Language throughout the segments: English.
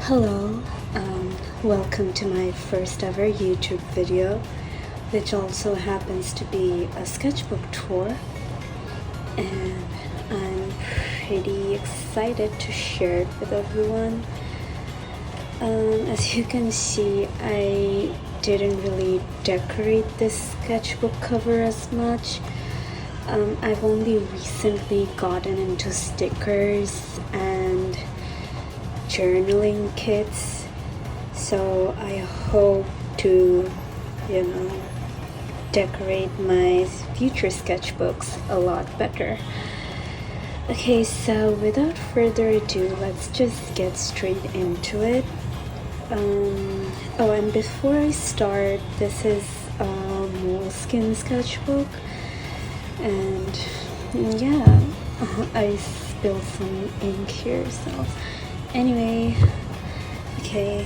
Hello, welcome to my first ever YouTube video, which also happens to be a sketchbook tour, and I'm pretty excited to share it with everyone. As you can see, I didn't really decorate this sketchbook cover as much. I've only recently gotten into stickers and journaling kits, so I hope to, decorate my future sketchbooks a lot better. Okay, so without further ado, let's just get straight into it. And before I start, this is a moleskin sketchbook, and yeah, I spilled some ink here, so anyway, okay.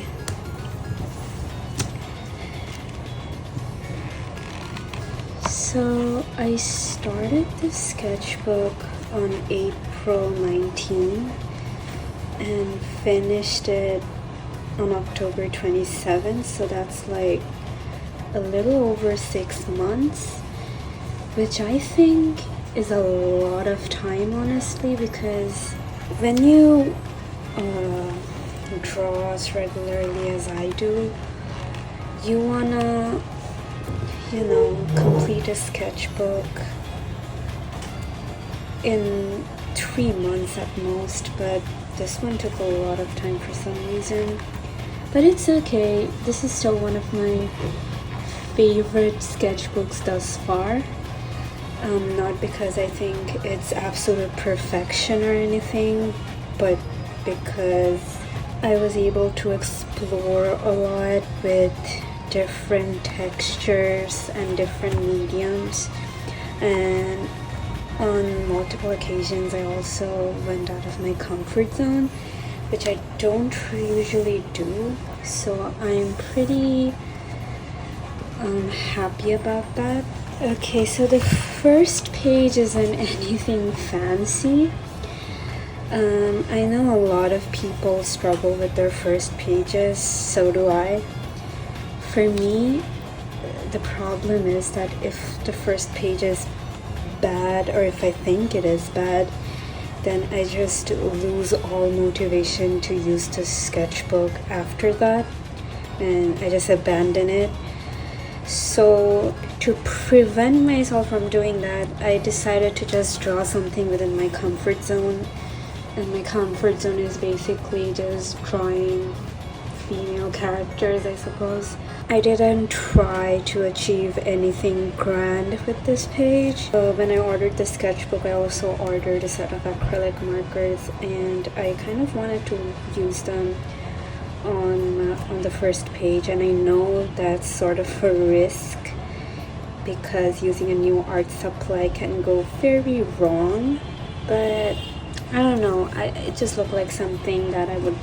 So I started this sketchbook on April 19 and finished it on October 27, so that's like a little over 6 months, which I think is a lot of time, honestly, because when you draw as regularly as I do, you wanna, complete a sketchbook in 3 months at most, but this one took a lot of time for some reason. But it's okay, this is still one of my favorite sketchbooks thus far. Not because I think it's absolute perfection or anything, but because I was able to explore a lot with different textures and different mediums, and on multiple occasions I also went out of my comfort zone, which I don't usually do, so I'm pretty happy about that. Okay, so the first page isn't anything fancy. I know a lot of people struggle with their first pages, so do I. For me, the problem is that if the first page is bad, or if I think it is bad, then I just lose all motivation to use the sketchbook after that, and I just abandon it. So to prevent myself from doing that, I decided to just draw something within my comfort zone. And my comfort zone is basically just drawing female characters, I suppose. I didn't try to achieve anything grand with this page. When I ordered the sketchbook, I also ordered a set of acrylic markers, and I kind of wanted to use them on the first page, and I know that's sort of a risk because using a new art supply can go very wrong, but I don't know, it just looked like something that I would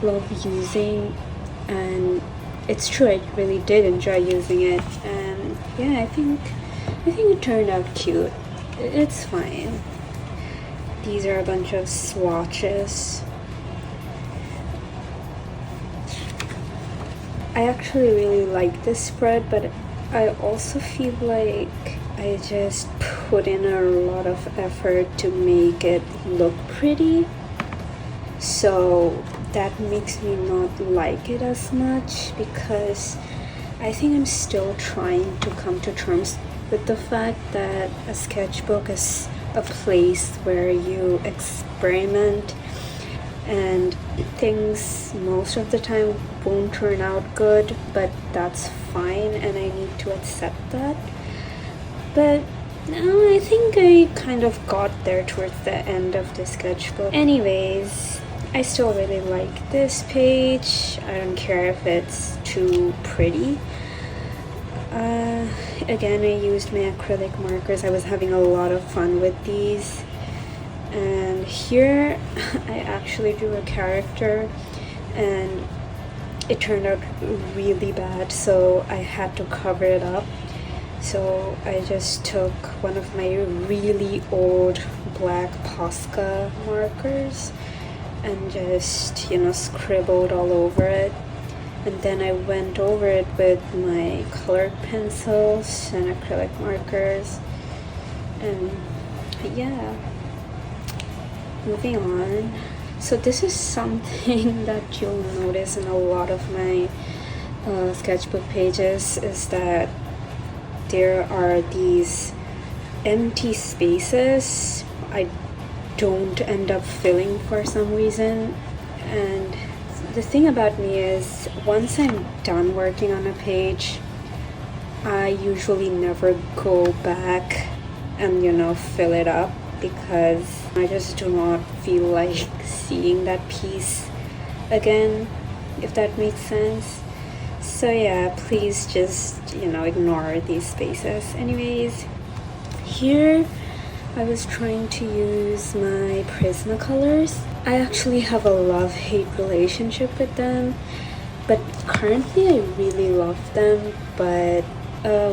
love using, and it's true, I really did enjoy using it, and yeah, I think it turned out cute. It's fine. These are a bunch of swatches. I actually really like this spread, but I also feel like I just put in a lot of effort to make it look pretty, so that makes me not like it as much, because I think I'm still trying to come to terms with the fact that a sketchbook is a place where you experiment, and things most of the time won't turn out good, but that's fine, and I need to accept that. But I think I kind of got there towards the end of the sketchbook. Anyways, I still really like this page. I don't care if it's too pretty. Again, I used my acrylic markers. I was having a lot of fun with these. And here, I actually drew a character, and it turned out really bad, so I had to cover it up. So I just took one of my really old black Posca markers and just, you know, scribbled all over it. And then I went over it with my colored pencils and acrylic markers. And yeah, moving on. So this is something that you'll notice in a lot of my sketchbook pages, is that there are these empty spaces I don't end up filling for some reason. And the thing about me is, once I'm done working on a page, I usually never go back and, you know, fill it up, because I just do not feel like seeing that piece again, if that makes sense. So yeah, please just, you know, ignore these spaces. Anyways, here I was trying to use my Prismacolors. I actually have a love-hate relationship with them, but currently I really love them. But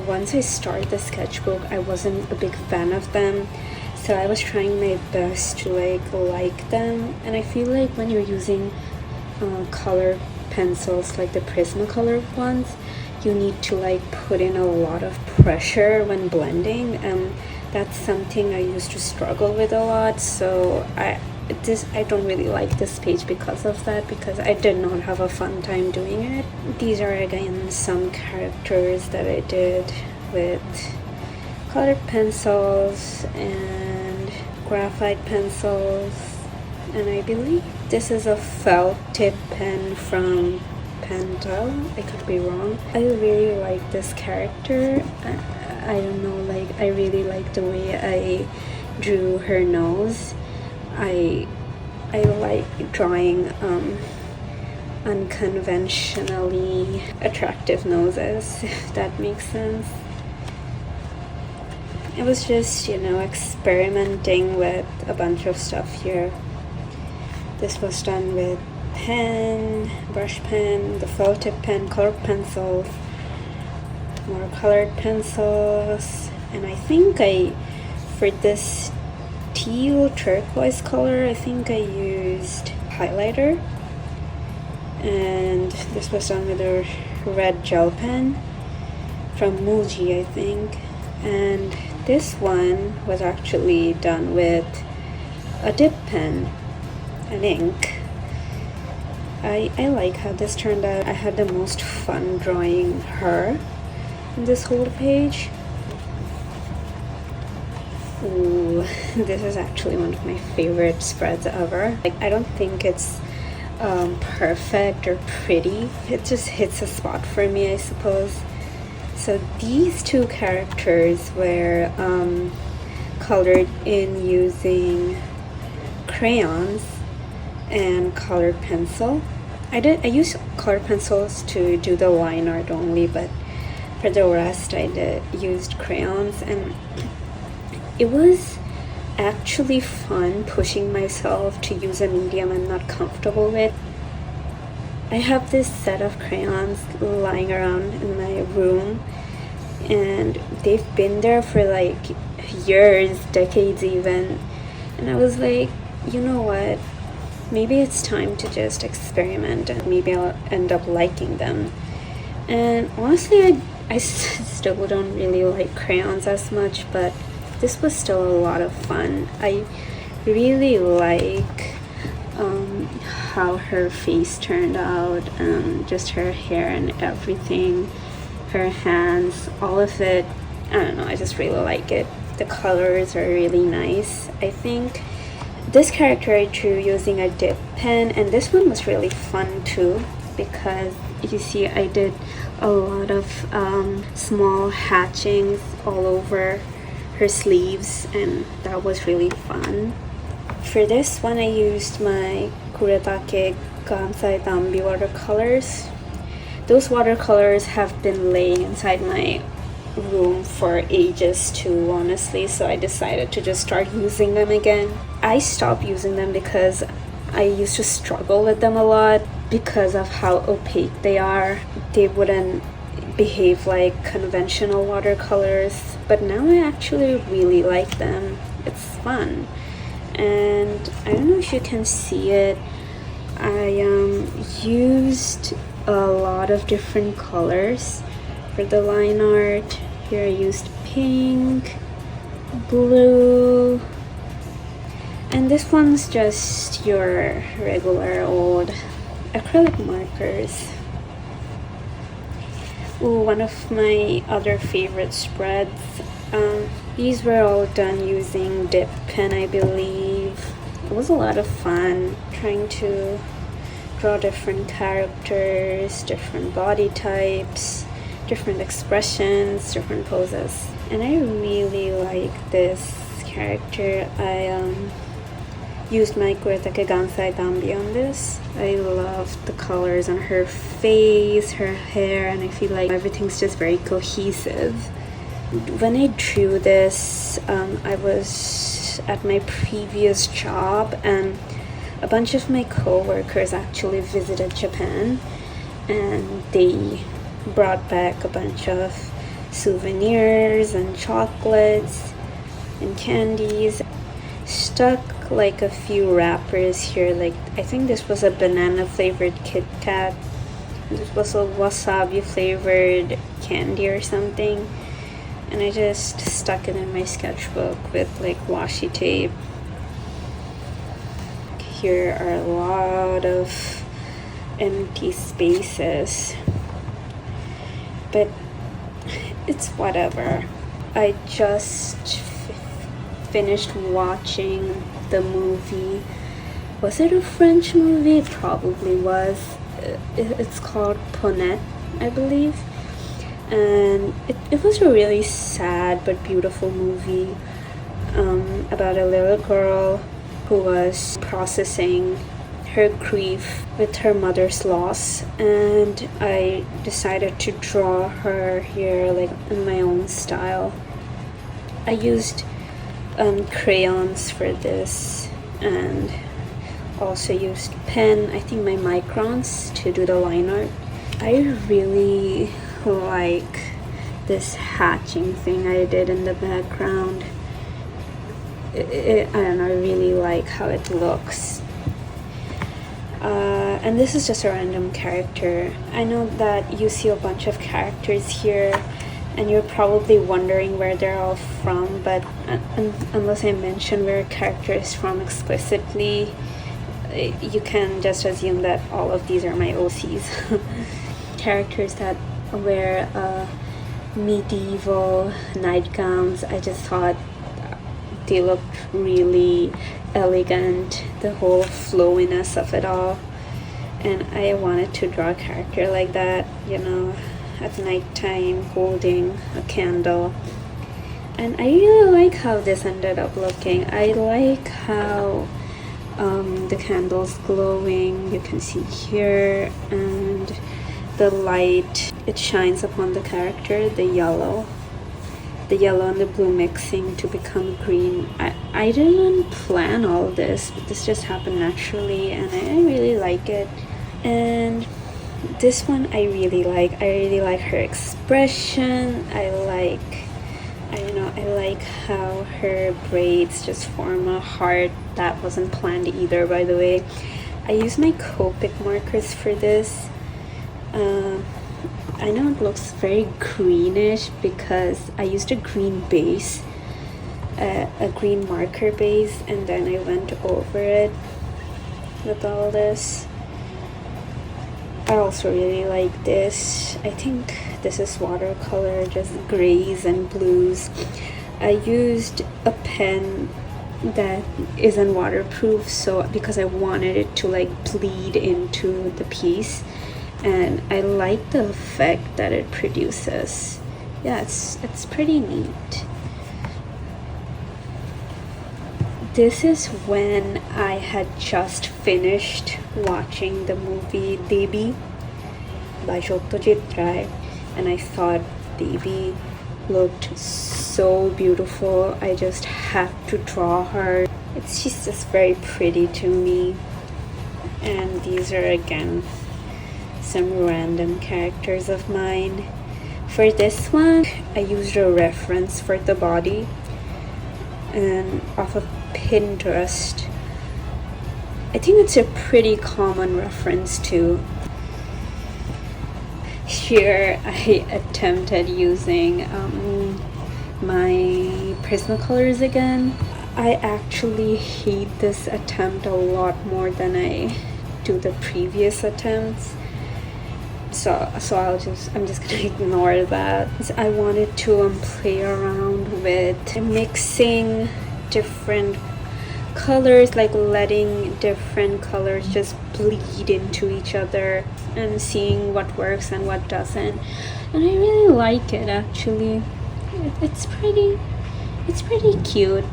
once I started the sketchbook, I wasn't a big fan of them, so I was trying my best to like them. And I feel like when you're using color pencils like the Prismacolor ones, you need to like put in a lot of pressure when blending, and that's something I used to struggle with a lot. So I don't really like this page because of that, because I did not have a fun time doing it. These are again some characters that I did with colored pencils and graphite pencils, and I believe this is a felt tip pen from Pentel. I could be wrong. I really like this character. I don't know, like I really like the way I drew her nose. I like drawing unconventionally attractive noses, if that makes sense. It was just, you know, experimenting with a bunch of stuff here. This was done with pen, brush pen, the felt tip pen, colored pencils, more colored pencils, and I think for this teal turquoise color, I think I used highlighter, and this was done with a red gel pen from Muji, I think, and this one was actually done with a dip pen and ink. I like how this turned out. I had the most fun drawing her in this whole page. Ooh, this is actually one of my favorite spreads ever. Like, I don't think it's perfect or pretty. It just hits a spot for me, I suppose. So these two characters were colored in using crayons and colored pencil. I used colored pencils to do the line art only, but for the rest I used crayons, and it was actually fun pushing myself to use a medium I'm not comfortable with. I have this set of crayons lying around in my room, and they've been there for like years, decades even, and I was like, you know what, maybe it's time to just experiment, and maybe I'll end up liking them. And honestly, I still don't really like crayons as much, but this was still a lot of fun. I really like how her face turned out, just her hair and everything, her hands, all of it. I don't know, I just really like it. The colors are really nice. I think this character I drew using a dip pen, and this one was really fun too, because you see I did a lot of small hatchings all over her sleeves, and that was really fun. For this one I used my Kuretake Gansai Dambi watercolors. Those watercolors have been laying inside my room for ages too, honestly, so I decided to just start using them again. I stopped using them because I used to struggle with them a lot because of how opaque they are. They wouldn't behave like conventional watercolors, but now I actually really like them. It's fun, and I don't know if you can see it, I used a lot of different colors for the line art. Here I used pink, blue, and this one's just your regular old acrylic markers. Ooh, one of my other favorite spreads. These were all done using dip pen, I believe. It was a lot of fun trying to draw different characters, different body types, different expressions, different poses. And I really like this character. I used my Kuretake Gansai Gambi on this. I love the colors on her face, her hair, and I feel like everything's just very cohesive. When I drew this, I was at my previous job, and a bunch of my co-workers actually visited Japan, and they brought back a bunch of souvenirs and chocolates and candies. Stuck like a few wrappers here, like I think this was a banana flavored Kit Kat, this was a wasabi flavored candy or something, and I just stuck it in my sketchbook with like washi tape. Here are a lot of empty spaces, but it's whatever. I just finished watching the movie. Was it a French movie? It probably was. It's called Ponette, I believe. And it was a really sad but beautiful movie about a little girl who was processing her grief with her mother's loss, and I decided to draw her here like in my own style. I used crayons for this, and also used pen, I think my microns, to do the line art. I really like this hatching thing I did in the background. I don't know, I really like how it looks. And this is just a random character. I know that you see a bunch of characters here, and you're probably wondering where they're all from, but unless I mention where a character is from explicitly, you can just assume that all of these are my OCs. Characters that wear medieval nightgowns. I just thought they looked really elegant, the whole flowiness of it all, and I wanted to draw a character like that, you know, at nighttime holding a candle. And I really like how this ended up looking. I like how the candle's glowing, you can see here, and the light, it shines upon the character, the yellow and the blue mixing to become green. I didn't plan all this, but this just happened naturally, and I really like it. And this one I really like her expression. I like how her braids just form a heart. That wasn't planned either, by the way. I used my Copic markers for this. I know it looks very greenish because I used a green base, a green marker base, and then I went over it with all this. I also really like this. I think this is watercolor, just grays and blues. I used a pen that isn't waterproof, so because I wanted it to like bleed into the piece, and I like the effect that it produces. Yeah, it's pretty neat. This is when I had just finished watching the movie Devi by Giotto Chitrai, and I thought Devi looked so beautiful. I just had to draw her. She's just very pretty to me. And these are again some random characters of mine. For this one, I used a reference for the body and off of Pinterest, I think it's a pretty common reference too. Here I attempted using my Prismacolors again. I actually hate this attempt a lot more than I do the previous attempts. So I'm just gonna ignore that. I wanted to play around with mixing different colors, like letting different colors just bleed into each other and seeing what works and what doesn't. And I really like it actually. It's pretty cute.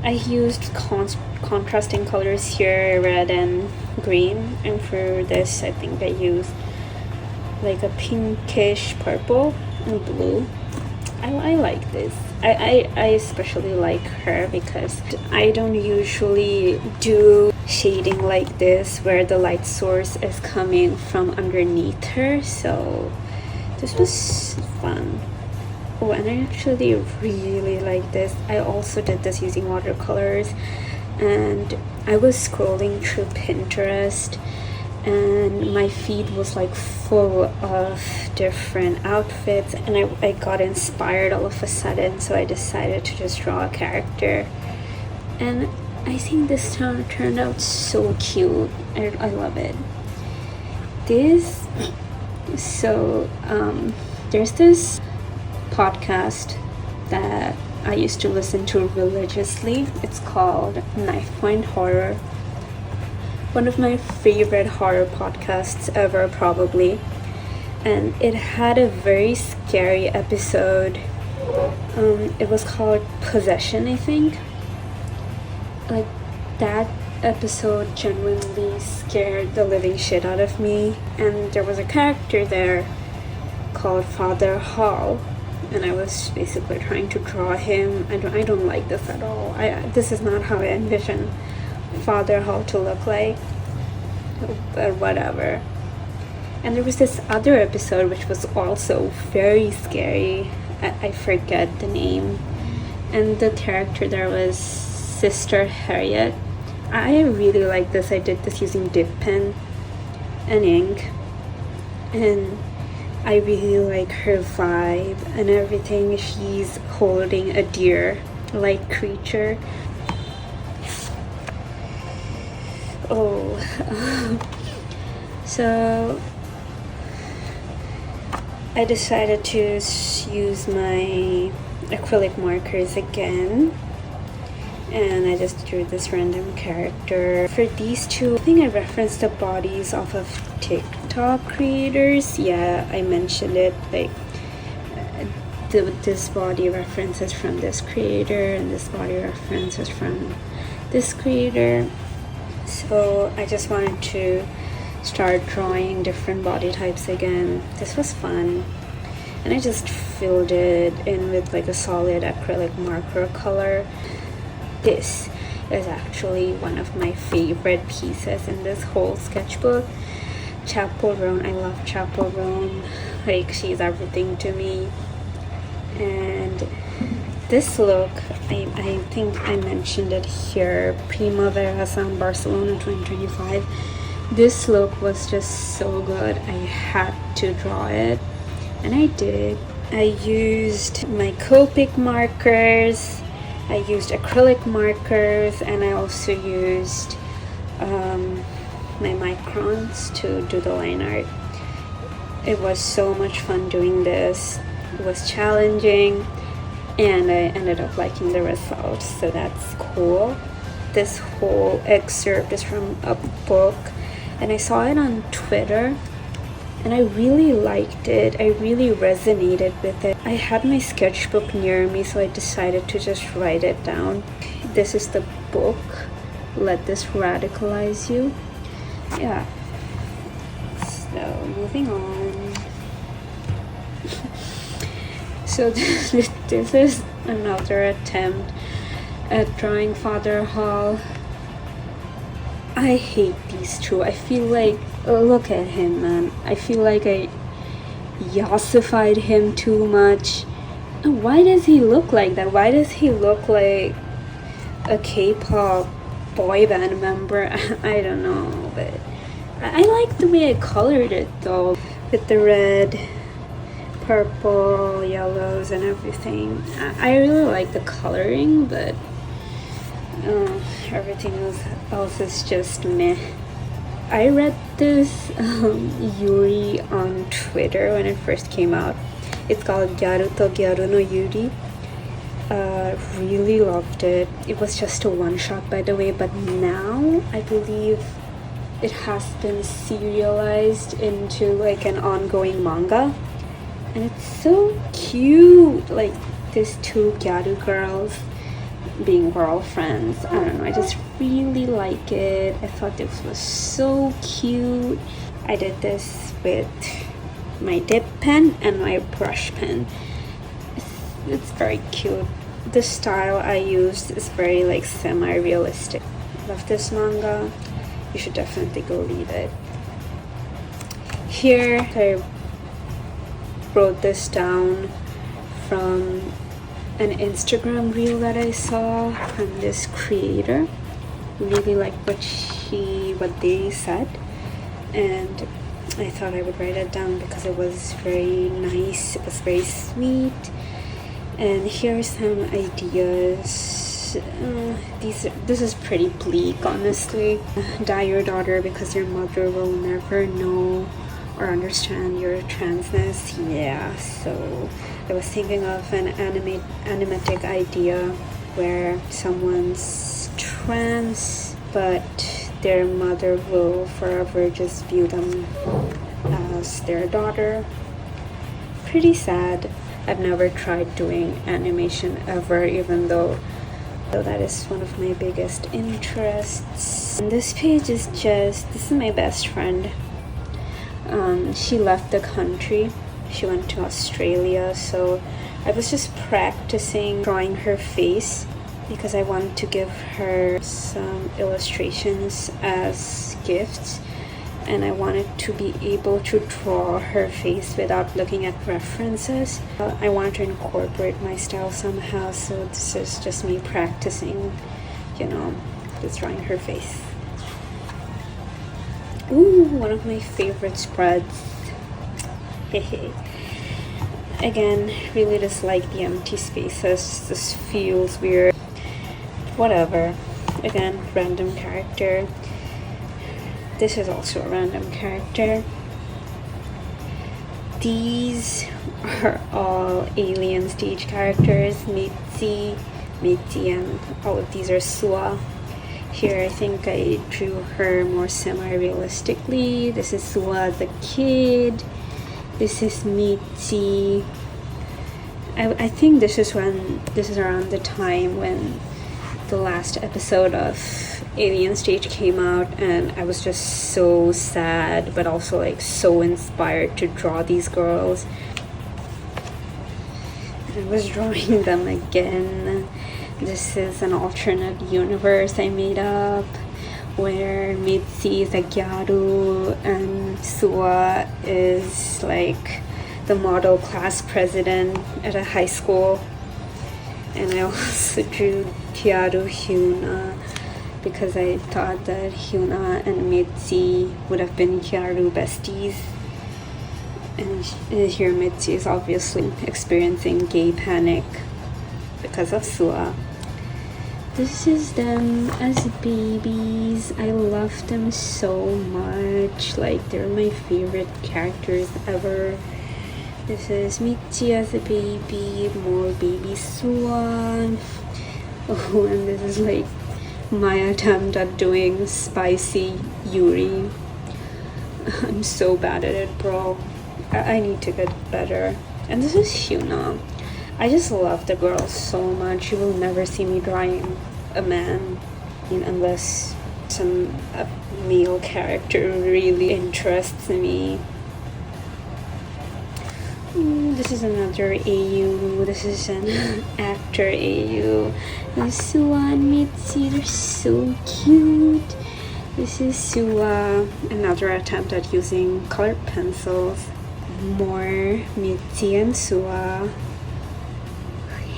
I used contrasting colors here, red and green, and for this I think I used like a pinkish purple and blue. I like this. I especially like her because I don't usually do shading like this where the light source is coming from underneath her, so this was fun. Oh, and I actually really like this. I also did this using watercolors, and I was scrolling through Pinterest and my feed was like full of different outfits, and I got inspired all of a sudden, so I decided to just draw a character, and I think this turned out so cute. I love it. There's this podcast that I used to listen to religiously. It's called Knife Point Horror. One of my favorite horror podcasts ever, probably. And it had a very scary episode. It was called Possession, I think. Like, that episode genuinely scared the living shit out of me. And there was a character there called Father Hall, and I was basically trying to draw him. I don't like this at all. This is not how I envision Father Hall to look like, but whatever. And there was this other episode which was also very scary. I forget the name, and the character there was Sister Harriet. I really like this. I did this using dip pen and ink, and I really like her vibe and everything. She's holding a deer-like creature. Oh, so I decided to use my acrylic markers again, and I just drew this random character. For these two, I think I referenced the bodies off of TikTok creators. Yeah, I mentioned it, like this body reference is from this creator and this body reference is from this creator. So I just wanted to start drawing different body types again. This was fun, and I just filled it in with like a solid acrylic marker color. This is actually one of my favorite pieces in this whole sketchbook. Chaperone. Roan. I love Chaperone. Roan. Like, she's everything to me. And this look, I think I mentioned it here, Primavera San Barcelona 2025. This look was just so good. I had to draw it, and I did. I used my Copic markers, I used acrylic markers, and I also used my microns to do the line art. It was so much fun doing this. It was challenging, and I ended up liking the results, so that's cool. This whole excerpt is from a book, and I saw it on Twitter, and I really liked it. I really resonated with it. I had my sketchbook near me, so I decided to just write it down. This is the book, Let This Radicalize You. Yeah. So, moving on. So this is another attempt at drawing Father Hall. I hate these two. I feel like, look at him, man. I feel like I yassified him too much. Why does he look like that? Why does he look like a K-pop boy band member. I don't know, but I like the way I colored it though, with the red, purple, yellows, and everything. I really like the coloring, but everything else is just meh. I read this Yuri on Twitter when it first came out. It's called Gyaru to Gyaru no Yuri. Really loved it. It was just a one-shot, by the way, but now I believe it has been serialized into like an ongoing manga, and it's so cute. Like these two Gyaru girls being girlfriends. I don't know, I just really like it. I thought this was so cute. I did this with my dip pen and my brush pen. It's very cute. The style I used is very like semi-realistic. Love this manga. You should definitely go read it. Here I wrote this down from an Instagram reel that I saw from this creator. Really liked what they said, and I thought I would write it down because it was very nice. It was very sweet. And here are some ideas. This is pretty bleak, honestly. Die your daughter because your mother will never know or understand your transness. Yeah, so I was thinking of an animatic idea where someone's trans, but their mother will forever just view them as their daughter. Pretty sad. I've never tried doing animation ever, even though that is one of my biggest interests. And this page is this is my best friend. She left the country. She went to Australia, so I was just practicing drawing her face because I wanted to give her some illustrations as gifts, and I wanted to be able to draw her face without looking at references. I wanted to incorporate my style somehow, so this is just me practicing, just drawing her face. Ooh, one of my favorite spreads. Hehe. Again, really just like the empty spaces. This feels weird. Whatever. Again, random character. This is also a random character. These are all alien stage characters. Mitzi, and all of these are Sua. Here I think I drew her more semi-realistically. This is Sua as a kid. This is Mitzi. I think this is around the time when the last episode of Alien Stage came out, and I was just so sad but also like so inspired to draw these girls. I was drawing them again. This is an alternate universe I made up where Mitzi is a gyaru and Sua is like the model class president at a high school. And I also drew Gyaru Hyuna because I thought that Hyuna and Mitzi would have been Gyaru besties. And here Mitzi is obviously experiencing gay panic because of Sua. This is them as babies. I love them so much. Like, they're my favorite characters ever. This is Mitzi as a baby, more baby Sua. Oh, and this is like my attempt at doing spicy Yuri. I'm so bad at it, bro. I need to get better. And this is Hyuna. I just love the girl so much. You will never see me drawing a man unless a male character really interests me. This is another AU. This is an actor AU. There's Sua and Mitzi. They're so cute. This is Sua. Another attempt at using colored pencils. More Mitzi and Sua.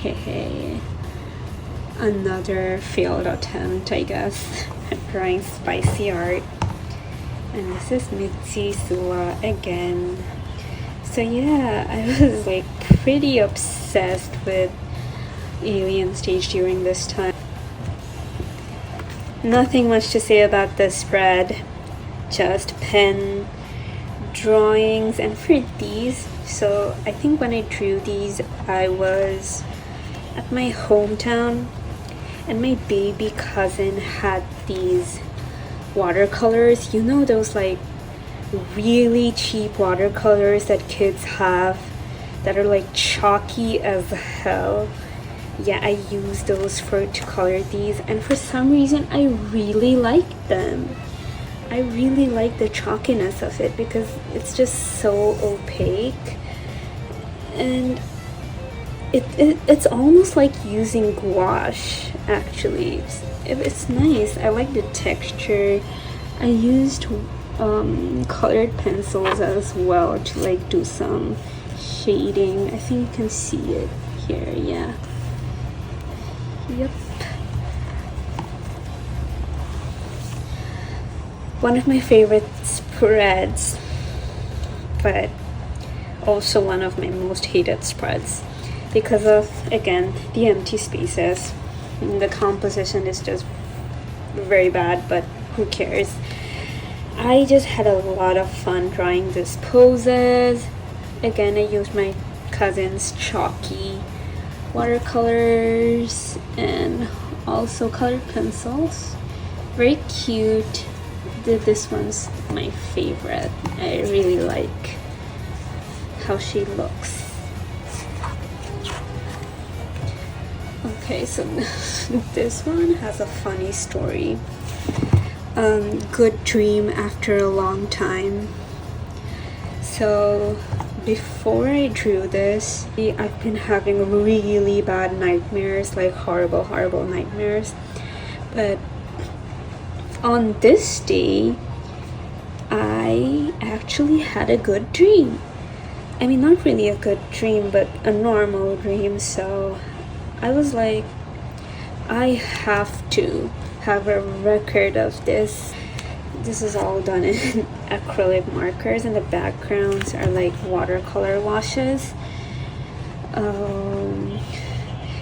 Hehe. Another failed attempt, I guess, at drawing spicy art. And this is Mitsusuwa again. So yeah, I was like pretty obsessed with Alien Stage during this time. Nothing much to say about this spread, just pen drawings. And for these, so I think when I drew these, I was at my hometown, and my baby cousin had these watercolors, you know, those like really cheap watercolors that kids have that are like chalky as hell. Yeah, I used those to color these, and for some reason I really liked them. I really like the chalkiness of it because it's just so opaque, and it's almost like using gouache. Actually, it's nice. I like the texture. I used colored pencils as well to like do some shading. I think you can see it here. Yeah. Yep. One of my favorite spreads, but also one of my most hated spreads because of, again, the empty spaces. The composition is just very bad, but who cares? I just had a lot of fun drawing these poses. Again, I used my cousin's chalky watercolors and also colored pencils. Very cute. This one's my favorite. I really like how she looks. Okay, so this one has a funny story. Good dream after a long time. So before I drew this, I've been having really bad nightmares, like horrible nightmares. But on this day, I actually had a good dream. I mean, not really a good dream, but a normal dream. So I was like, I have to have a record of this. This is all done in acrylic markers, and the backgrounds are like watercolor washes.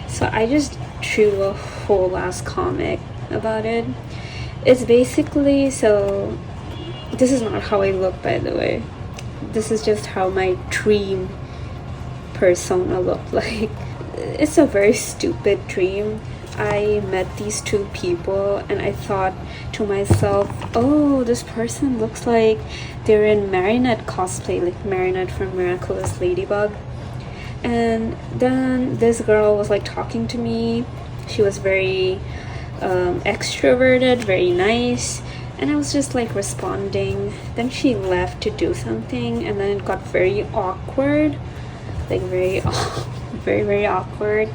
So I just drew a whole ass comic about it. It's basically, so this is not how I look, by the way. This is just how my dream persona looked like. It's a very stupid dream. I met these two people and I thought to myself, oh, this person looks like they're in Marinette cosplay, like Marinette from Miraculous Ladybug. And then this girl was like talking to me. She was very extroverted, very nice, and I was just like responding. Then she left to do something, and then it got very awkward, like very awkward.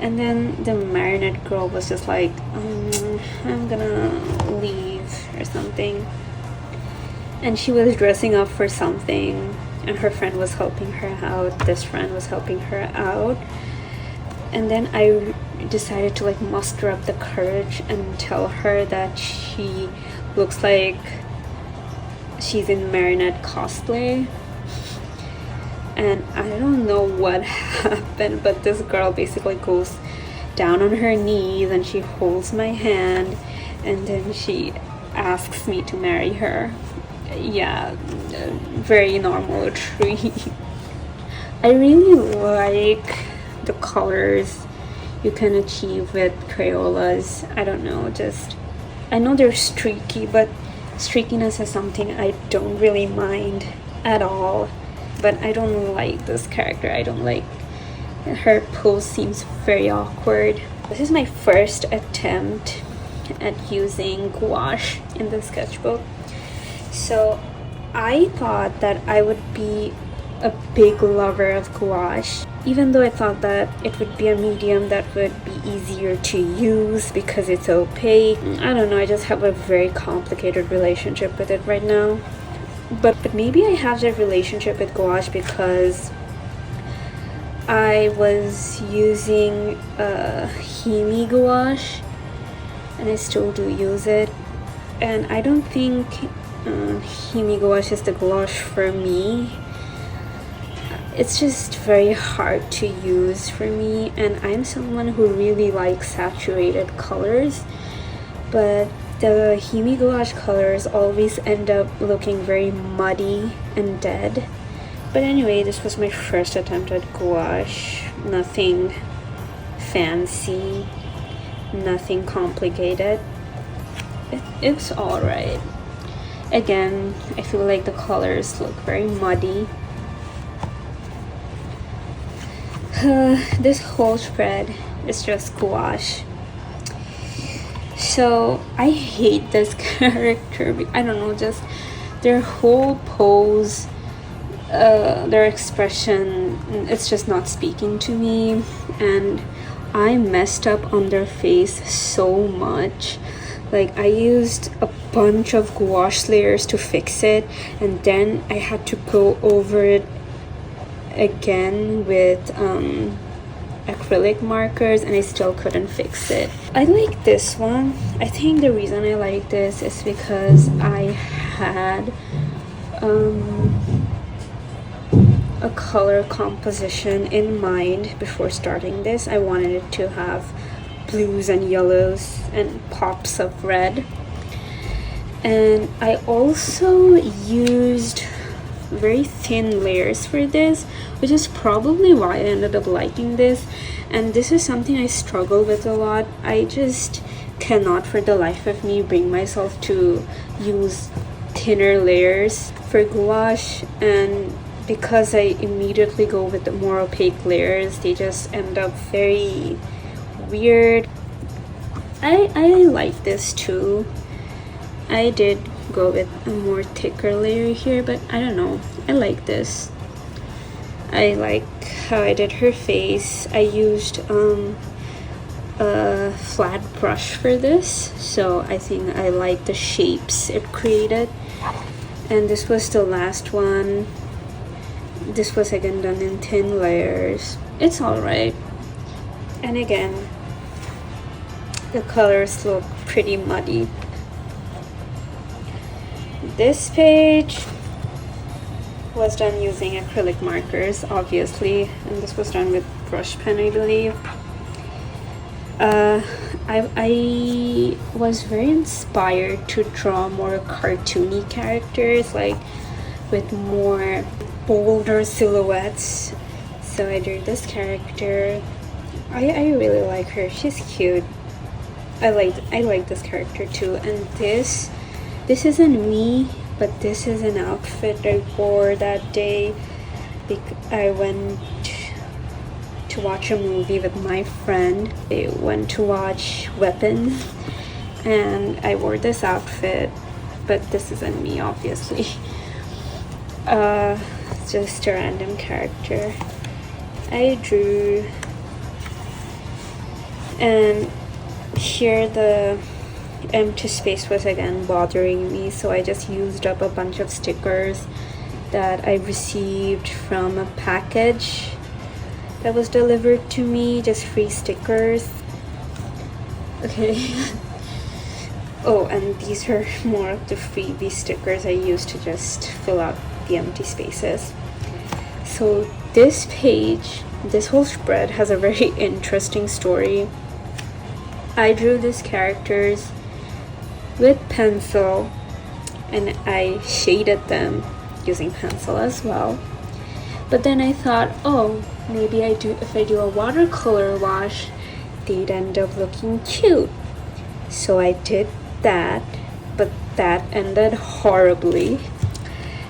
And then the Marinette girl was just like, I'm gonna leave or something. And she was dressing up for something, and her friend was helping her out. This friend was helping her out. And then I decided to like muster up the courage and tell her that she looks like she's in Marinette cosplay. And I don't know what happened, but this girl basically goes down on her knees and she holds my hand, and then she asks me to marry her. Yeah, very normal tree. I really like the colors you can achieve with Crayolas. I don't know, just I know they're streaky, but streakiness is something I don't really mind at all. But I don't like this character. I don't like her pose, seems very awkward. This is my first attempt at using gouache in the sketchbook. So I thought that I would be a big lover of gouache, even though I thought that it would be a medium that would be easier to use because it's opaque. I don't know, I just have a very complicated relationship with it right now. But maybe I have that relationship with gouache because I was using Himi gouache, and I still do use it. And I don't think Himi gouache is the gouache for me. It's just very hard to use for me, and I'm someone who really likes saturated colors, but the Himi gouache colors always end up looking very muddy and dead. But anyway, this was my first attempt at gouache. Nothing fancy, nothing complicated. It's alright. Again, I feel like the colors look very muddy. This whole spread is just gouache. So I hate this character. I don't know, just their whole pose, their expression, it's just not speaking to me. And I messed up on their face so much. Like, I used a bunch of gouache layers to fix it, and then I had to go over it again with acrylic markers, and I still couldn't fix it. I like this one. I think the reason I like this is because I had a color composition in mind before starting this. I wanted it to have blues and yellows and pops of red. And I also used very thin layers for this, which is probably why I ended up liking this. And this is something I struggle with a lot. I just cannot for the life of me bring myself to use thinner layers for gouache, and because I immediately go with the more opaque layers, they just end up very weird. I like this too. I did go with a more thicker layer here, but I don't know, I like this. I like how I did her face. I used a flat brush for this, so I think I like the shapes it created. And this was the last one. This was again done in thin layers. It's alright. And again, the colors look pretty muddy. This page was done using acrylic markers, obviously, and this was done with brush pen, I believe. I was very inspired to draw more cartoony characters, like with more bolder silhouettes. So I drew this character. I really like her. She's cute. I like this character too. And this isn't me, but this is an outfit I wore that day. I went to watch a movie with my friend. I went to watch Weapon, and I wore this outfit, but this isn't me, obviously. Just a random character I drew. And here the empty space was again bothering me, so I just used up a bunch of stickers that I received from a package that was delivered to me, just free stickers. Okay. Oh, and these are more of the freebie stickers I used to just fill out the empty spaces. So this page, this whole spread has a very interesting story. I drew these characters with pencil, and I shaded them using pencil as well. But then I thought, oh, maybe if I do a watercolor wash, they'd end up looking cute. So I did that, but that ended horribly.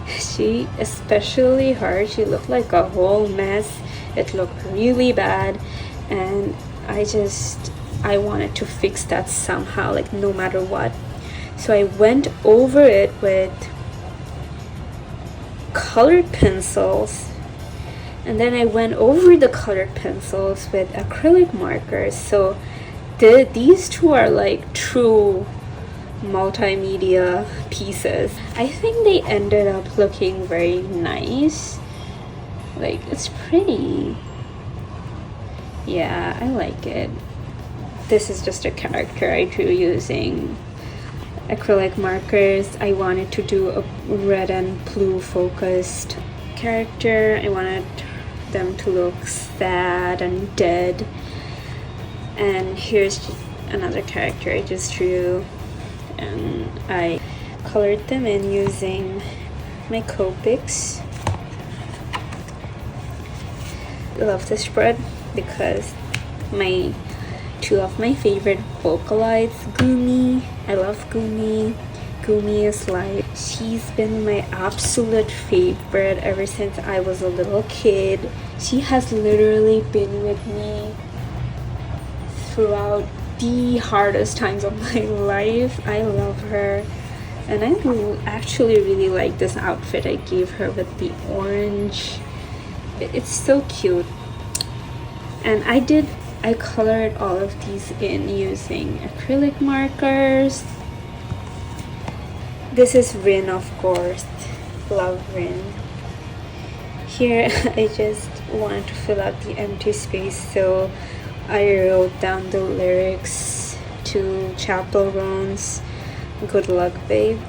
Especially her, she looked like a whole mess. It looked really bad, and I wanted to fix that somehow, like no matter what. So I went over it with colored pencils, and then I went over the colored pencils with acrylic markers. So these two are like true multimedia pieces. I think they ended up looking very nice. Like, it's pretty. yeah, I like it. This is just a character I drew using acrylic markers. I wanted to do a red and blue focused character. I wanted them to look sad and dead. And here's another character I just drew, and I colored them in using my Copics. I love this spread because two of my favorite vocalites, Gumi. I love Gumi. Gumi is like, she's been my absolute favorite ever since I was a little kid. She has literally been with me throughout the hardest times of my life. I love her. And I actually really like this outfit I gave her with the orange. It's so cute. And I colored all of these in using acrylic markers. This is Rin, of course. Love Rin. Here I just wanted to fill out the empty space, so I wrote down the lyrics to Chapel Roan's Good Luck Babe.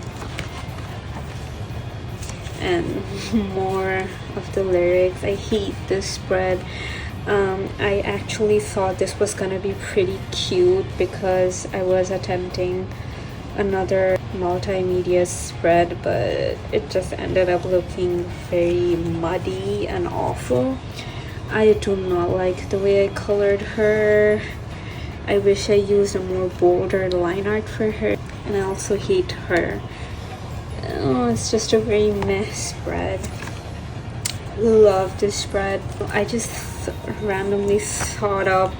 And more of the lyrics. I hate this spread. I actually thought this was gonna be pretty cute because I was attempting another multimedia spread, but it just ended up looking very muddy and awful. I do not like the way I colored her. I wish I used a more bolder line art for her, and I also hate her. Oh, it's just a very mess spread. Love this spread. I just randomly thought up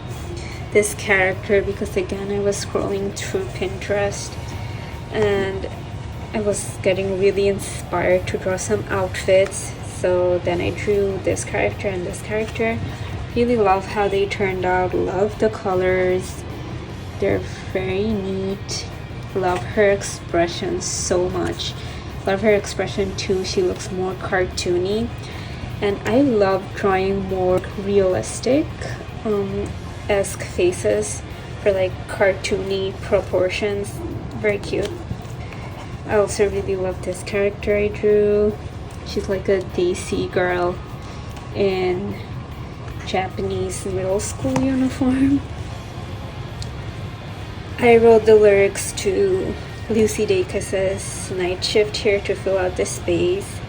this character because again I was scrolling through Pinterest and I was getting really inspired to draw some outfits, so then I drew this character and this character. Really love how they turned out. Love the colors, they're very neat. Love her expression so much. Love her expression too. She looks more cartoony, and I love drawing more realistic esque faces for like cartoony proportions. Very cute. I also really love this character I drew. She's like a Daisy girl in Japanese middle school uniform. I wrote the lyrics to Lucy Dacus's Night Shift here to fill out the space.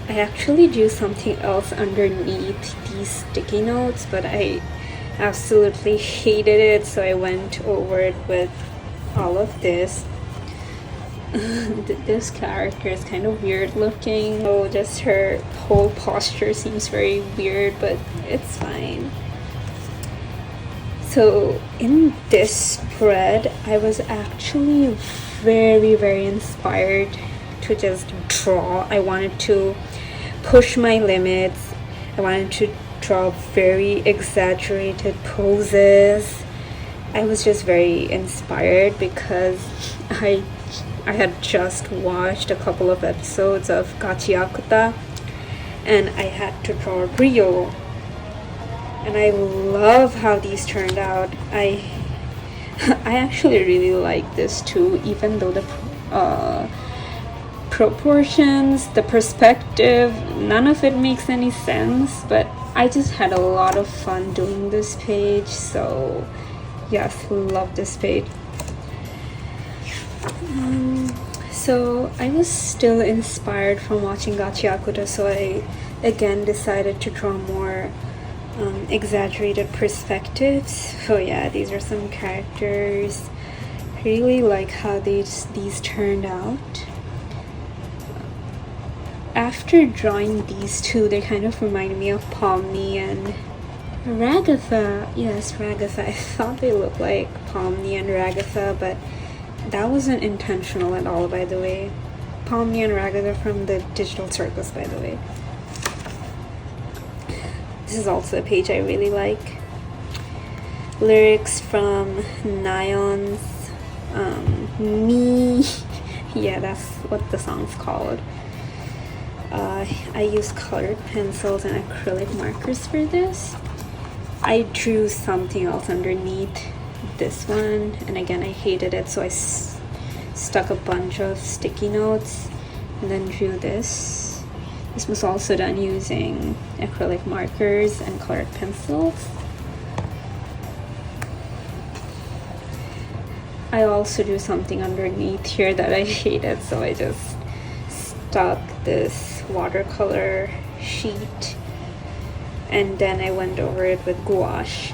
I actually drew something else underneath these sticky notes, but I absolutely hated it, so I went over it with all of this. This character is kind of weird looking. Oh, just her whole posture seems very weird, but it's fine. So in this spread, I was actually very inspired to just draw. I wanted to push my limits. I wanted to draw very exaggerated poses. I was just very inspired because I had just watched a couple of episodes of Gachiakuta and I had to draw Rio, and I love how these turned out. I actually really like this too, even though the proportions, the perspective, none of it makes any sense, but I just had a lot of fun doing this page. So yes, love this page. So I was still inspired from watching Gachiakuta, so I again decided to draw more exaggerated perspectives. So yeah, these are some characters. I really like how these turned out. After drawing these two, they kind of reminded me of Pomni and Ragatha. Yes, Ragatha. I thought they looked like Pomni and Ragatha, but that wasn't intentional at all, by the way. Pomni and Ragatha from the Digital Circus, by the way. This is also a page I really like. Lyrics from Nion's Me. Yeah, that's what the song's called. I used colored pencils and acrylic markers for this. I drew something else underneath this one, and again I hated it, so I stuck a bunch of sticky notes and then drew this. This was also done using acrylic markers and colored pencils. I also drew something underneath here that I hated, so I just stuck this watercolor sheet and then I went over it with gouache.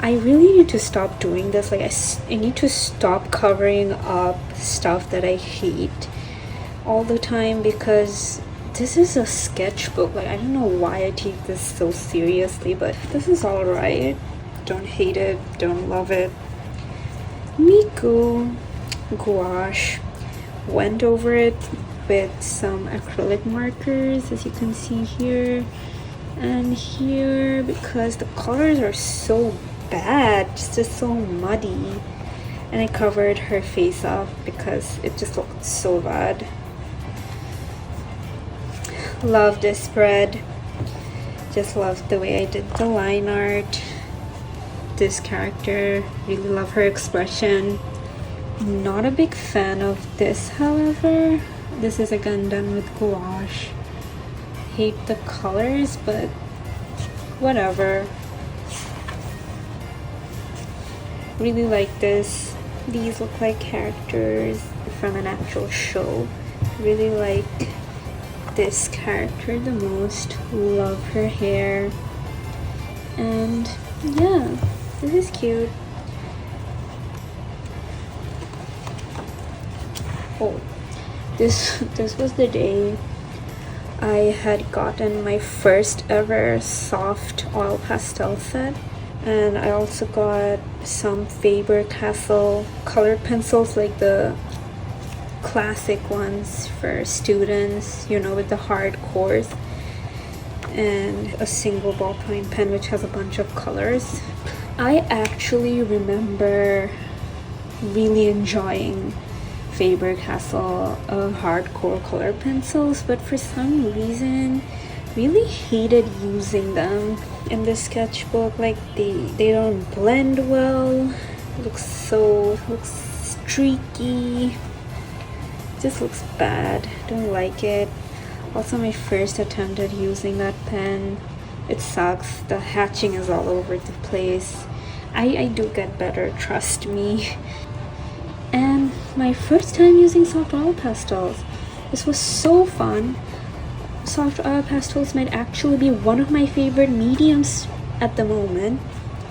I really need to stop doing this. Like I need to stop covering up stuff that I hate all the time, because this is a sketchbook. Like, I don't know why I take this so seriously, but this is alright. Don't hate it, don't love it. Miku gouache, went over it with some acrylic markers, as you can see here and here, because the colors are so bad, it's just so muddy, and I covered her face up because it just looked so bad. Love this spread, just love the way I did the line art. This character, really love her expression. Not a big fan of this, however. This is again done with gouache. Hate the colors, but whatever. Really like this. These look like characters from an actual show. Really like this character the most. Love her hair. And yeah, this is cute. Oh, this was the day I had gotten my first ever soft oil pastel set, and I also got some Faber-Castell colored pencils, like the classic ones for students, you know, with the hard cores, and a single ballpoint pen which has a bunch of colors. I actually remember really enjoying Faber-Castell hardcore color pencils, but for some reason really hated using them in this sketchbook. Like they don't blend well, looks streaky, just looks bad, don't like it. Also, my first attempt at using that pen, it sucks. The hatching is all over the place. I do get better, trust me. And my first time using soft oil pastels. This was so fun. Soft oil pastels might actually be one of my favorite mediums at the moment,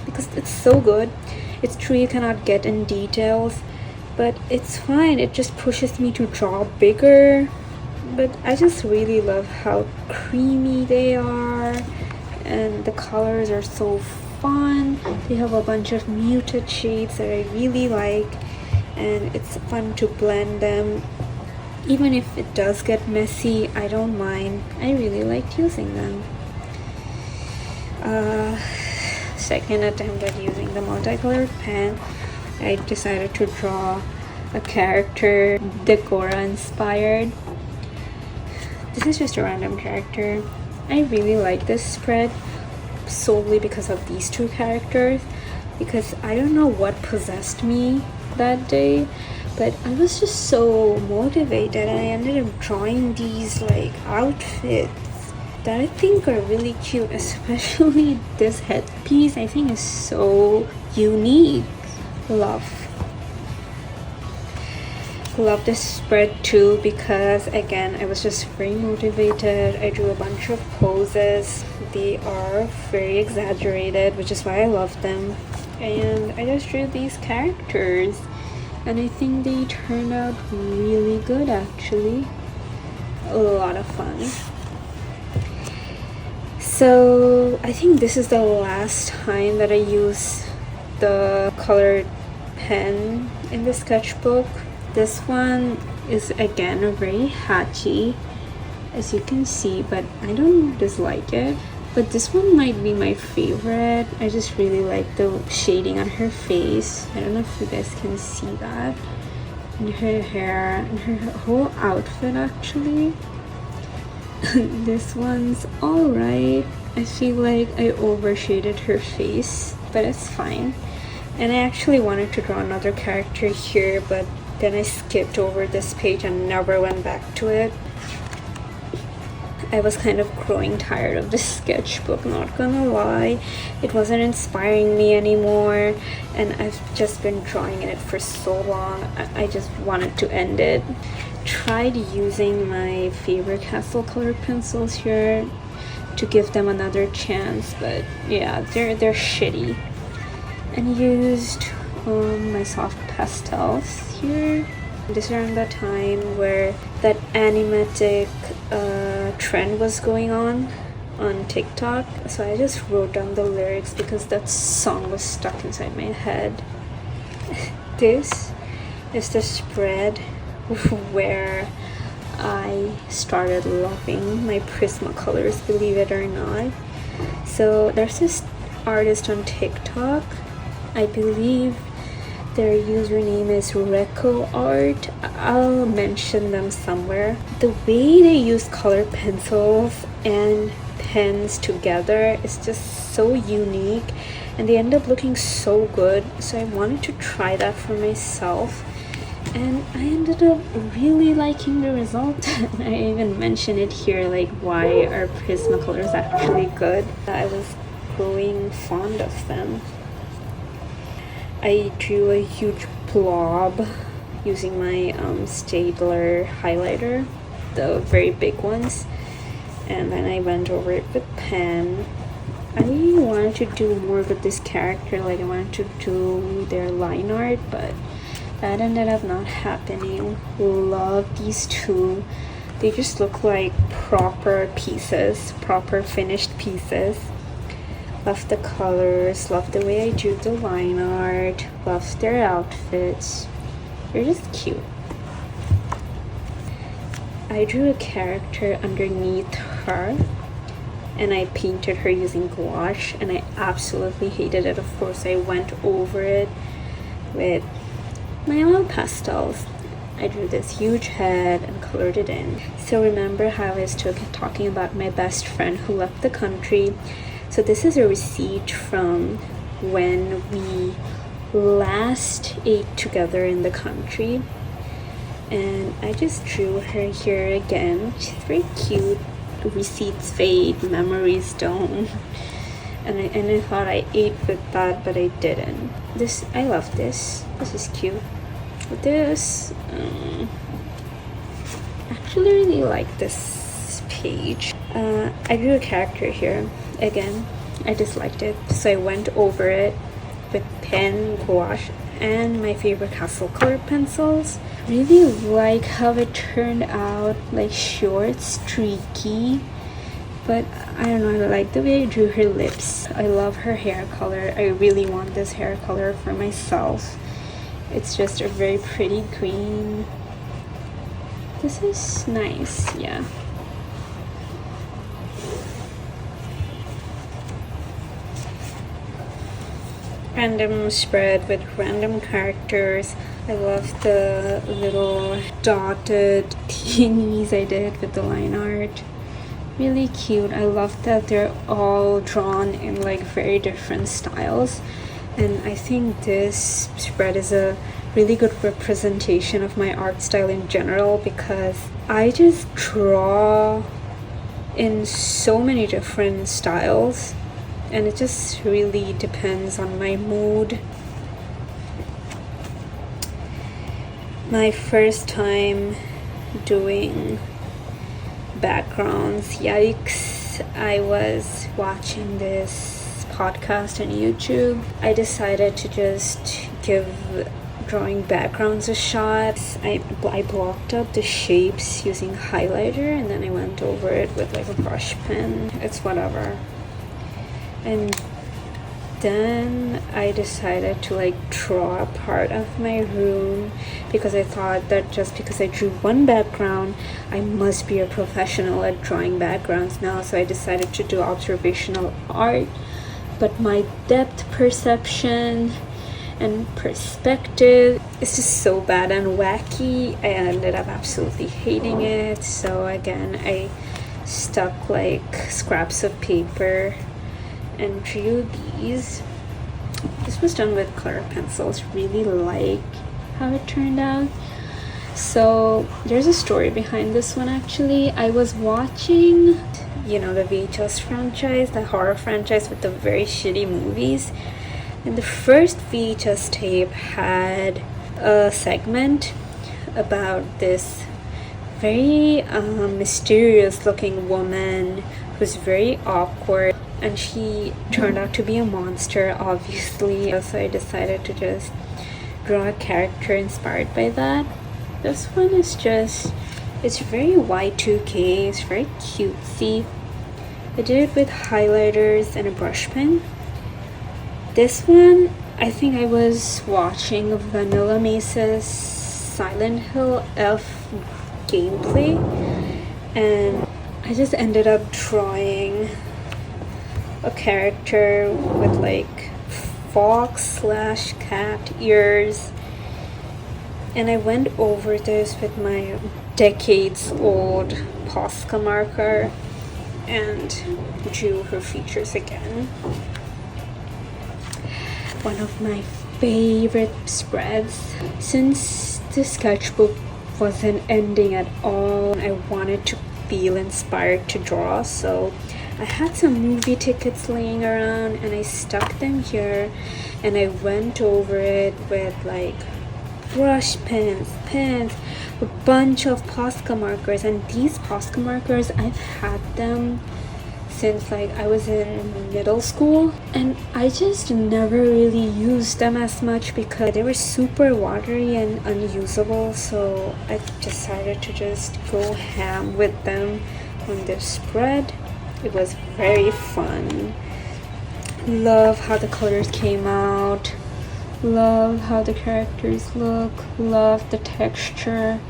because it's so good. It's true you cannot get in details, but it's fine. It just pushes me to draw bigger. But I just really love how creamy they are, and the colors are so fun. They have a bunch of muted shades that I really like, and it's fun to blend them. Even if it does get messy, I don't mind. I really liked using them. Second attempt at using the multicolored pen, I decided to draw a character Decora inspired. This is just a random character. I really like this spread solely because of these two characters, because I don't know what possessed me that day, but I was just so motivated, and I ended up drawing these like outfits that I think are really cute, especially this headpiece. I think is so unique. Love this spread too, because again I was just very motivated. I drew a bunch of poses. They are very exaggerated, which is why I love them, and I just drew these characters, and I think they turned out really good actually. A lot of fun. So I think this is the last time that I use the colored pen in the sketchbook. This one is again very hatchy, as you can see, but I don't dislike it. But this one might be my favorite. I just really like the shading on her face. I don't know if you guys can see that. And her hair and her whole outfit actually. This one's alright. I feel like I overshaded her face, but it's fine. And I actually wanted to draw another character here, but then I skipped over this page and never went back to it. I was kind of growing tired of this sketchbook, not gonna lie. It wasn't inspiring me anymore, and I've just been drawing in it for so long. I just wanted to end it. Tried using my favorite pastel colored pencils here to give them another chance, but yeah, they're shitty. And used my soft pastels here. This is around the time where that animatic trend was going on TikTok, so I just wrote down the lyrics because that song was stuck inside my head. This is the spread where I started loving my Prismacolors, believe it or not. So there's this artist on TikTok, I believe their username is Reco Art. I'll mention them somewhere. The way they use colored pencils and pens together is just so unique, and they end up looking so good, so I wanted to try that for myself, and I ended up really liking the result. I even mention it here, like, why are Prismacolors actually good. I was growing fond of them. I drew a huge blob using my Staedtler highlighter, the very big ones, and then I went over it with pen. I wanted to do more with this character, like I wanted to do their line art, but that ended up not happening. Love these two. They just look like proper pieces, proper finished pieces. Love the colors, love the way I drew the line art, love their outfits. They're just cute. I drew a character underneath her, and I painted her using gouache, and I absolutely hated it. Of course, I went over it with my oil pastels. I drew this huge head and colored it in. So remember how I was talking about my best friend who left the country? So this is a receipt from when we last ate together in the country, and I just drew her here again. She's very cute. Receipts fade, memories don't. And I thought I ate with that, but I didn't. I love this. This is cute. This, actually really like this page. I drew a character here. Again, I disliked it, so I went over it with pen, gouache, and my favorite pastel colored pencils. Really like how it turned out, like short, streaky, but I don't know, I like the way I drew her lips. I love her hair color. I really want this hair color for myself. It's just a very pretty green. This is nice, yeah. Random spread with random characters. I love the little dotted teenies I did with the line art. Really cute. I love that they're all drawn in like very different styles, and I think this spread is a really good representation of my art style in general, because I just draw in so many different styles, and it just really depends on my mood. My first time doing backgrounds, yikes. I was watching this podcast on YouTube. I decided to just give drawing backgrounds a shot. I blocked up the shapes using highlighter, and then I went over it with like a brush pen. It's whatever. And then I decided to like draw a part of my room, because I thought that just because I drew one background, I must be a professional at drawing backgrounds now. So I decided to do observational art, but my depth perception and perspective is just so bad and wacky. I ended up absolutely hating it. So again, I stuck like scraps of paper and drew these. This was done with colored pencils. Really like how it turned out. So there's a story behind this one actually. I was watching, you know, the VHS franchise, the horror franchise with the very shitty movies. And the first VHS tape had a segment about this very mysterious looking woman who's very awkward, and she turned out to be a monster, obviously. So I decided to just draw a character inspired by that. This one is just, it's very Y2K, it's very cutesy. I did it with highlighters and a brush pen. This one, I think I was watching Vanilla Mace's Silent Hill Elf gameplay, and I just ended up drawing a character with like fox/cat ears, and I went over this with my decades-old Posca marker and drew her features again. One of my favorite spreads. Since the sketchbook wasn't ending at all, I wanted to feel inspired to draw, so I had some movie tickets laying around and I stuck them here, and I went over it with like brush pens, a bunch of Posca markers. And these Posca markers, I've had them since like I was in middle school, and I just never really used them as much because they were super watery and unusable, so I decided to just go ham with them on this spread. It was very fun. Love how the colors came out, love how the characters look, love the texture,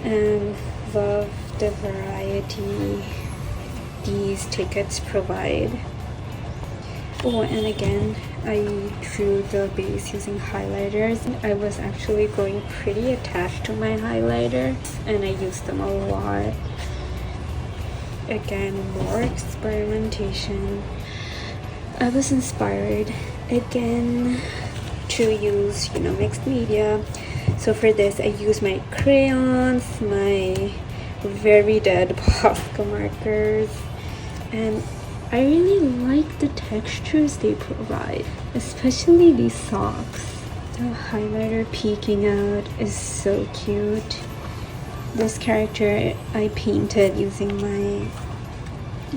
and love the variety these tickets provide. Oh, and again, I drew the base using highlighters. I was actually going pretty attached to my highlighters and I used them a lot. Again, more experimentation. I was inspired again to use, you know, mixed media. So for this, I used my crayons, my very dead Posca markers, and I really like the textures they provide, especially these socks. The highlighter peeking out is so cute. This character I painted using my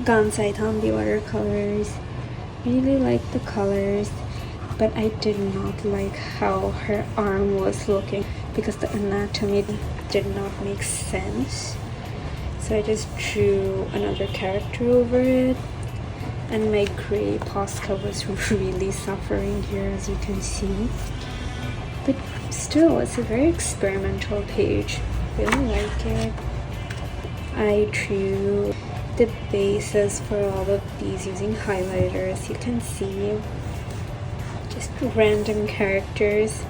Gansai Tambi watercolors. Really like the colors, but I did not like how her arm was looking because the anatomy did not make sense. So I just drew another character over it, and my gray Posca was really suffering here, as you can see. But still, it's a very experimental page. Really like it. I drew the bases for all of these using highlighters. You can see just random characters.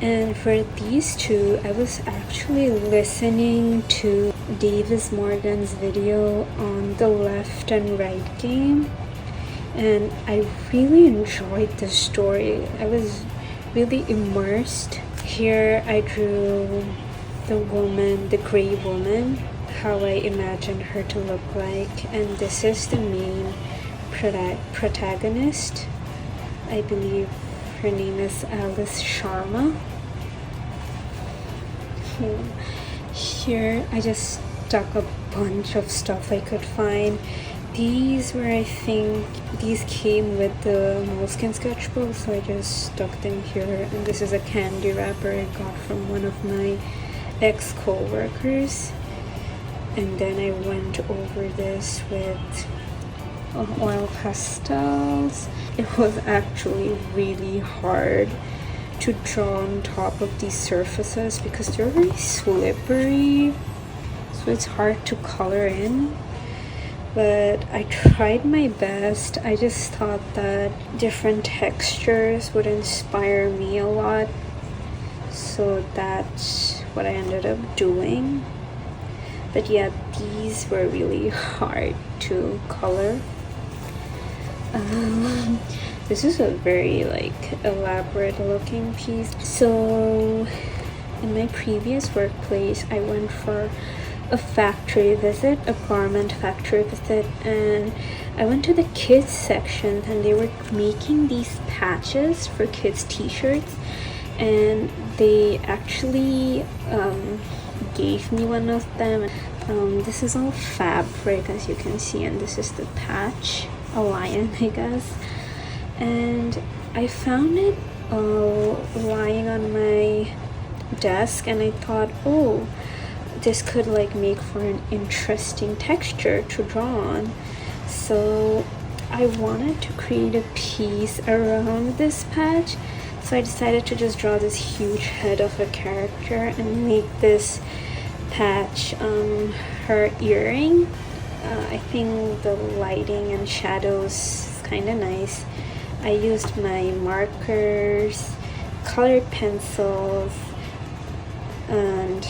And for these two, I was actually listening to Davis Morgan's video on the left and right game, and I really enjoyed the story. I was really immersed. Here I drew the woman, the gray woman, how I imagined her to look like, and this is the main protagonist. I believe her name is Alice Sharma. Here I just stuck a bunch of stuff I could find. These were, I think, these came with the Moleskine sketchbook, so I just stuck them here. And this is a candy wrapper I got from one of my ex-co-workers. And then I went over this with oil pastels. It was actually really hard to draw on top of these surfaces because they're very slippery, so it's hard to color in, but I tried my best. I just thought that different textures would inspire me a lot, so that's what I ended up doing. But yeah, these were really hard to color. This is a very like elaborate looking piece. So in my previous workplace, I went for a factory visit, a garment factory visit, and I went to the kids section, and they were making these patches for kids t-shirts, and they actually gave me one of them. This is all fabric, as you can see, and this is the patch, a lion, I guess. And I found it lying on my desk, and I thought, oh, this could like make for an interesting texture to draw on. So I wanted to create a piece around this patch, so I decided to just draw this huge head of a character and make this patch her earring. I think the lighting and shadows is kind of nice. I used my markers, colored pencils, and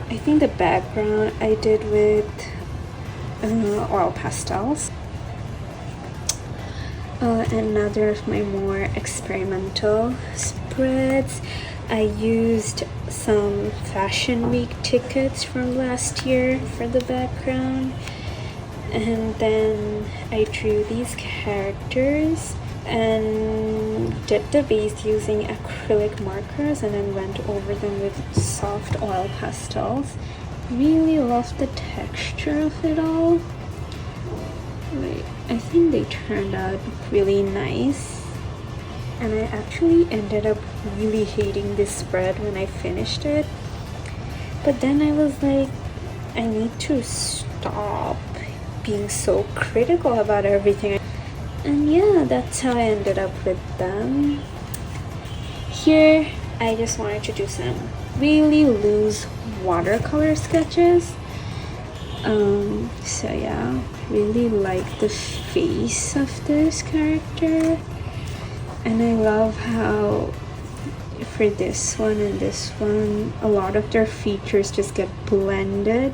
I think the background I did with oil pastels. Another of my more experimental spreads, I used some Fashion Week tickets from last year for the background, and then I drew these characters and did the base using acrylic markers, and then went over them with soft oil pastels. Really love the texture of it all. Wait, I think they turned out really nice, and I actually ended up really hating this spread when I finished it, but then I was like, I need to stop being so critical about everything. And yeah, that's how I ended up with them. Here I just wanted to do some really loose watercolor sketches. So yeah, really like the face of this character, and I love how for this one and this one, a lot of their features just get blended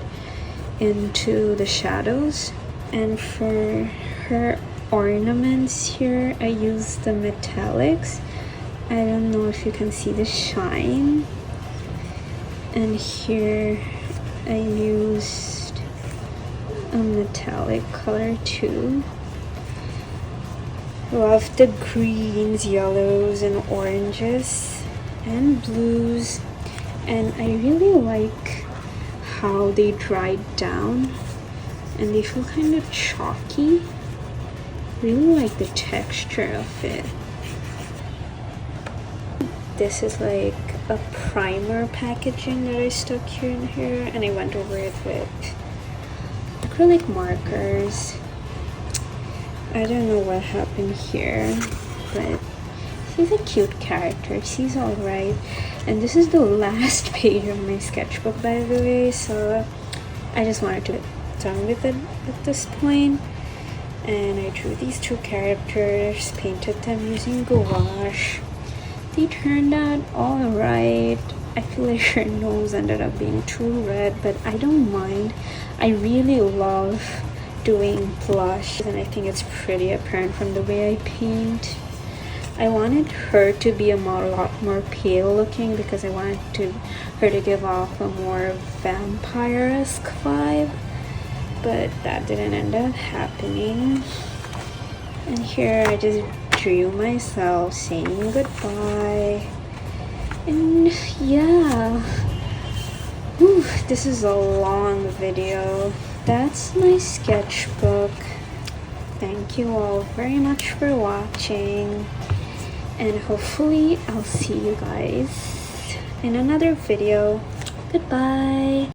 into the shadows. And for her ornaments here, I used the metallics. I don't know if you can see the shine. And here I used a metallic color too. Love the greens, yellows, and oranges and blues, and I really like how they dried down and they feel kind of chalky. Really like the texture of it. This is like a primer packaging that I stuck here and here, and I went over it with acrylic markers. I don't know what happened here, but he's a cute character. He's alright. And this is the last page of my sketchbook, by the way, so I just wanted to get done with it at this point. And I drew these two characters, painted them using gouache. They turned out alright. I feel like her nose ended up being too red, but I don't mind. I really love doing blush, and I think it's pretty apparent from the way I paint. I wanted her to be a lot more pale looking because I wanted her to give off a more vampire-esque vibe, but that didn't end up happening. And here I just drew myself saying goodbye. And yeah, whew, this is a long video. That's my sketchbook. Thank you all very much for watching, and hopefully I'll see you guys in another video. Goodbye.